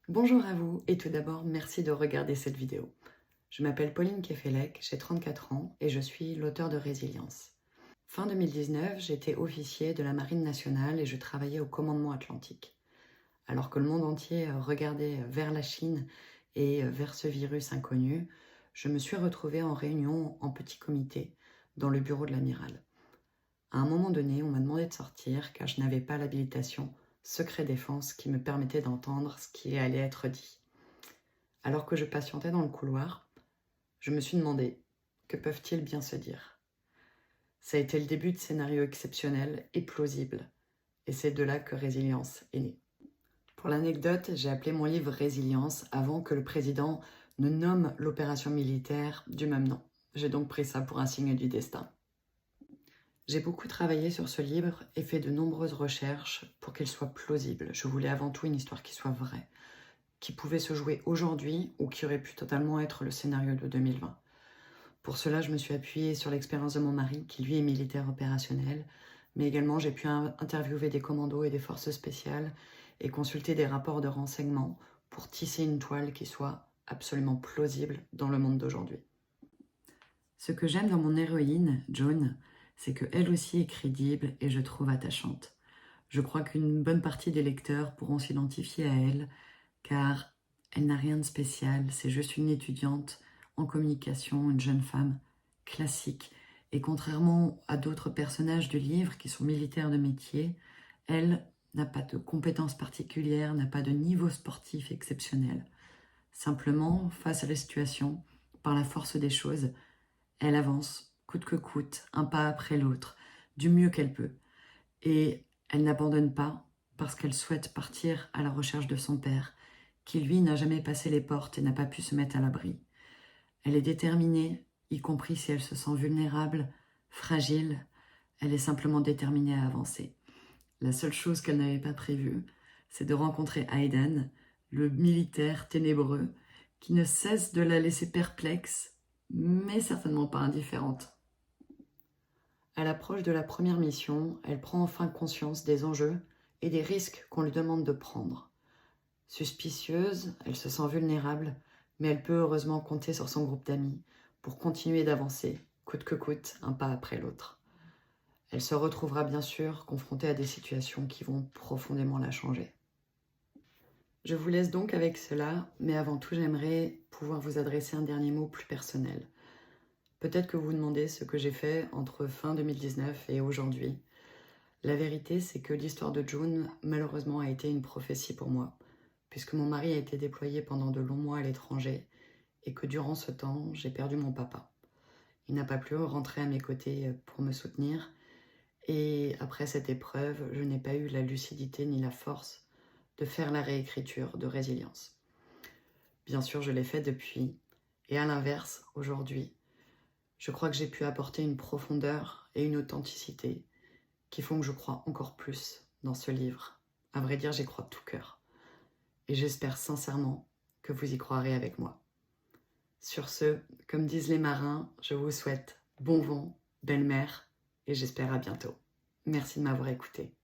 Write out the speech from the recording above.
Bonjour à vous et tout d'abord merci de regarder cette vidéo. Je m'appelle Pauline Kefelec, j'ai 34 ans et je suis l'auteur de Résilience. Fin 2019, j'étais officier de la Marine nationale et je travaillais au commandement atlantique. Alors que le monde entier regardait vers la Chine et vers ce virus inconnu, je me suis retrouvée en réunion en petit comité dans le bureau de l'amiral. À un moment donné, on m'a demandé de sortir car je n'avais pas l'habilitation secret défense qui me permettait d'entendre ce qui allait être dit. Alors que je patientais dans le couloir, je me suis demandé, que peuvent-ils bien se dire? Ça a été le début de scénarios exceptionnels et plausibles, et c'est de là que Résilience est née. Pour l'anecdote, j'ai appelé mon livre Résilience avant que le président ne nomme l'opération militaire du même nom. J'ai donc pris ça pour un signe du destin. J'ai beaucoup travaillé sur ce livre et fait de nombreuses recherches pour qu'il soit plausible. Je voulais avant tout une histoire qui soit vraie, qui pouvait se jouer aujourd'hui ou qui aurait pu totalement être le scénario de 2020. Pour cela, je me suis appuyée sur l'expérience de mon mari, qui lui est militaire opérationnel, mais également j'ai pu interviewer des commandos et des forces spéciales et consulter des rapports de renseignement pour tisser une toile qui soit absolument plausible dans le monde d'aujourd'hui. Ce que j'aime dans mon héroïne, Joan, c'est qu'elle aussi est crédible et je trouve attachante. Je crois qu'une bonne partie des lecteurs pourront s'identifier à elle, car elle n'a rien de spécial, c'est juste une étudiante en communication, une jeune femme classique. Et contrairement à d'autres personnages du livre qui sont militaires de métier, elle n'a pas de compétences particulières, n'a pas de niveau sportif exceptionnel. Simplement, face à la situation, par la force des choses, elle avance, coûte que coûte, un pas après l'autre, du mieux qu'elle peut. Et elle n'abandonne pas parce qu'elle souhaite partir à la recherche de son père, qui lui n'a jamais passé les portes et n'a pas pu se mettre à l'abri. Elle est déterminée, y compris si elle se sent vulnérable, fragile, elle est simplement déterminée à avancer. La seule chose qu'elle n'avait pas prévue, c'est de rencontrer Hayden, le militaire ténébreux, qui ne cesse de la laisser perplexe, mais certainement pas indifférente. À l'approche de la première mission, elle prend enfin conscience des enjeux et des risques qu'on lui demande de prendre. Suspicieuse, elle se sent vulnérable, mais elle peut heureusement compter sur son groupe d'amis pour continuer d'avancer, coûte que coûte, un pas après l'autre. Elle se retrouvera bien sûr confrontée à des situations qui vont profondément la changer. Je vous laisse donc avec cela, mais avant tout j'aimerais pouvoir vous adresser un dernier mot plus personnel. Peut-être que vous vous demandez ce que j'ai fait entre fin 2019 et aujourd'hui. La vérité, c'est que l'histoire de June, malheureusement, a été une prophétie pour moi, puisque mon mari a été déployé pendant de longs mois à l'étranger et que durant ce temps, j'ai perdu mon papa. Il n'a pas pu rentrer à mes côtés pour me soutenir et après cette épreuve, je n'ai pas eu la lucidité ni la force de faire la réécriture de Résilience. Bien sûr, je l'ai fait depuis et à l'inverse, aujourd'hui, je crois que j'ai pu apporter une profondeur et une authenticité qui font que je crois encore plus dans ce livre. À vrai dire, j'y crois de tout cœur. Et j'espère sincèrement que vous y croirez avec moi. Sur ce, comme disent les marins, je vous souhaite bon vent, belle mer, et j'espère à bientôt. Merci de m'avoir écouté.